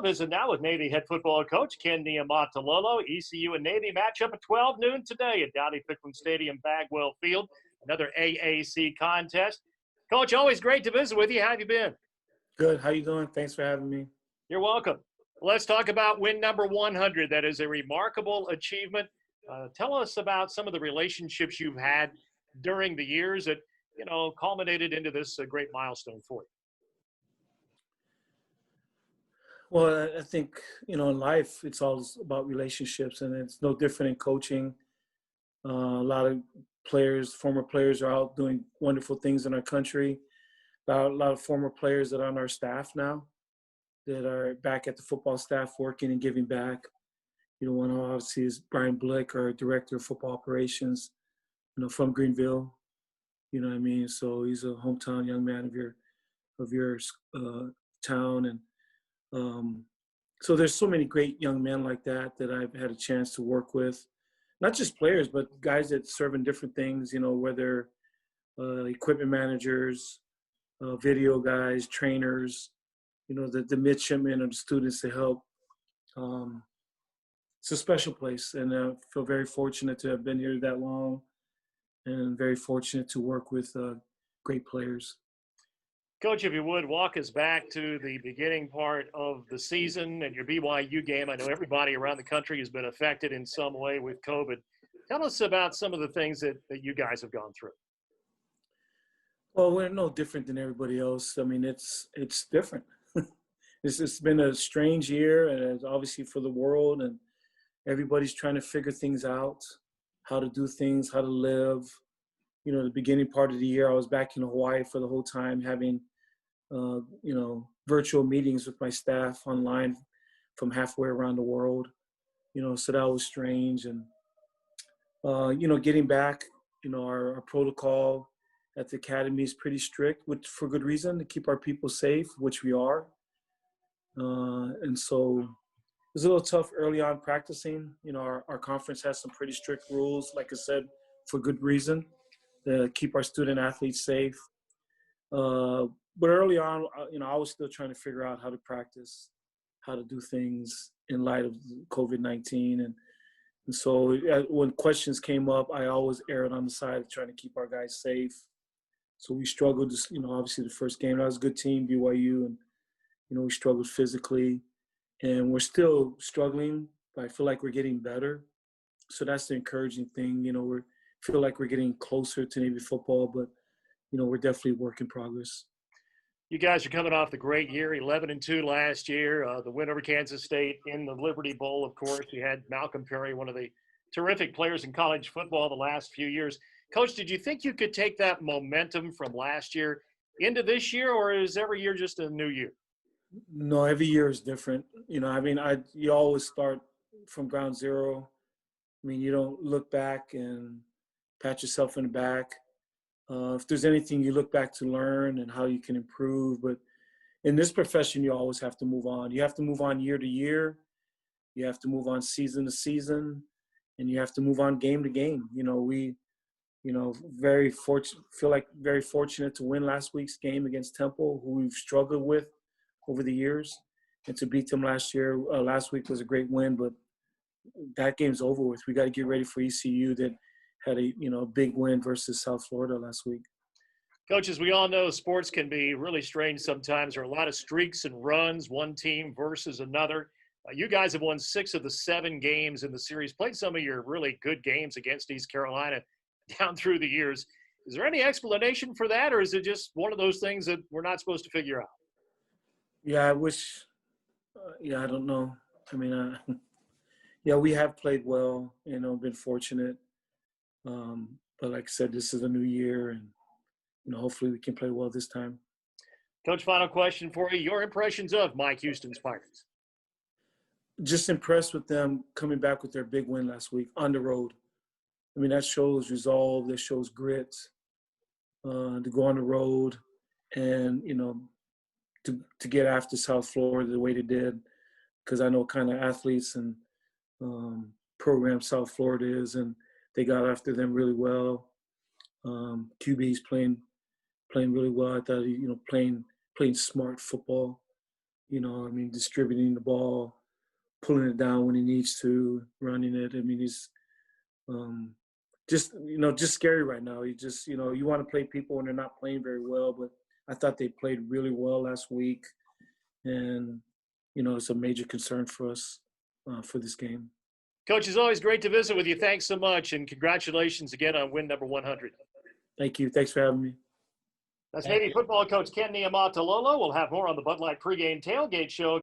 visit now with Navy head football coach Ken Niumatalolo. ECU and Navy matchup at 12 noon today at Downey-Picklen Stadium, Bagwell Field. Another AAC contest. Coach, always great to visit with you. How have you been? Good. How you doing? Thanks for having me. You're welcome. Let's talk about win number 100. That is a remarkable achievement. Tell us about some of the relationships you've had during the years that, culminated into this great milestone for you. Well, I think, in life, it's all about relationships, and it's no different in coaching. A lot of players, former players, are out doing wonderful things in our country. A lot of former players that are on our staff now that are back at the football staff working and giving back. One obviously is Brian Blick, our director of football operations, from Greenville. You know what I mean? So he's a hometown young man of your town. And so there's so many great young men like that I've had a chance to work with. Not just players, but guys that serve in different things, whether equipment managers, video guys, trainers, the midshipmen and the students to help. It's a special place, and I feel very fortunate to have been here that long and very fortunate to work with great players. Coach, if you would, walk us back to the beginning part of the season and your BYU game. I know everybody around the country has been affected in some way with COVID. Tell us about some of the things that you guys have gone through. Well, we're no different than everybody else. I mean, it's different. It's been a strange year, and it's obviously for the world, and everybody's trying to figure things out, how to do things, how to live. The beginning part of the year, I was back in Hawaii for the whole time, having, virtual meetings with my staff online from halfway around the world. So that was strange. And, getting back, our protocol at the academy is pretty strict, which for good reason, to keep our people safe, which we are. And so it was a little tough early on practicing. Our conference has some pretty strict rules, like I said, for good reason, to keep our student athletes safe. But early on, I was still trying to figure out how to practice, how to do things in light of COVID-19. And so when questions came up, I always erred on the side of trying to keep our guys safe. So we struggled, obviously the first game. That was a good team, BYU, and, we struggled physically. And we're still struggling, but I feel like we're getting better. So that's the encouraging thing. We feel like we're getting closer to Navy football, but, we're definitely a work in progress. You guys are coming off the great year, 11-2 last year, the win over Kansas State in the Liberty Bowl, of course. You had Malcolm Perry, one of the terrific players in college football the last few years. Coach, did you think you could take that momentum from last year into this year, or is every year just a new year? No, every year is different. You always start from ground zero. You don't look back and pat yourself in the back. If there's anything, you look back to learn and how you can improve. But in this profession, you always have to move on. You have to move on year to year. You have to move on season to season, and you have to move on game to game. We feel like very fortunate to win last week's game against Temple, who we've struggled with over the years, and to beat them last week was a great win, but that game's over with. We got to get ready for ECU that had a big win versus South Florida last week. Coach, as we all know, sports can be really strange sometimes. There are a lot of streaks and runs, one team versus another. You guys have won 6 of the 7 games in the series, played some of your really good games against East Carolina down through the years. Is there any explanation for that, or is it just one of those things that we're not supposed to figure out? Yeah, I wish. I don't know. We have played well, been fortunate. But like I said, this is a new year, and hopefully we can play well this time. Coach, final question for you. Your impressions of Mike Houston's Pirates? Just impressed with them coming back with their big win last week on the road. That shows resolve. That shows grit to go on the road and, to get after South Florida the way they did, because I know kind of athletes and program South Florida is, and they got after them really well. QB's playing really well. I thought, playing smart football. I mean, distributing the ball, pulling it down when he needs to, running it. I mean, he's just scary right now. He just, you want to play people when they're not playing very well, but I thought they played really well last week. And, it's a major concern for us for this game. Coach, it's always great to visit with you. Thanks so much, and congratulations again on win number 100. Thank you. Thanks for having me. That's Navy football coach Ken Niumatalolo. We'll have more on the Bud Light Pregame Tailgate Show.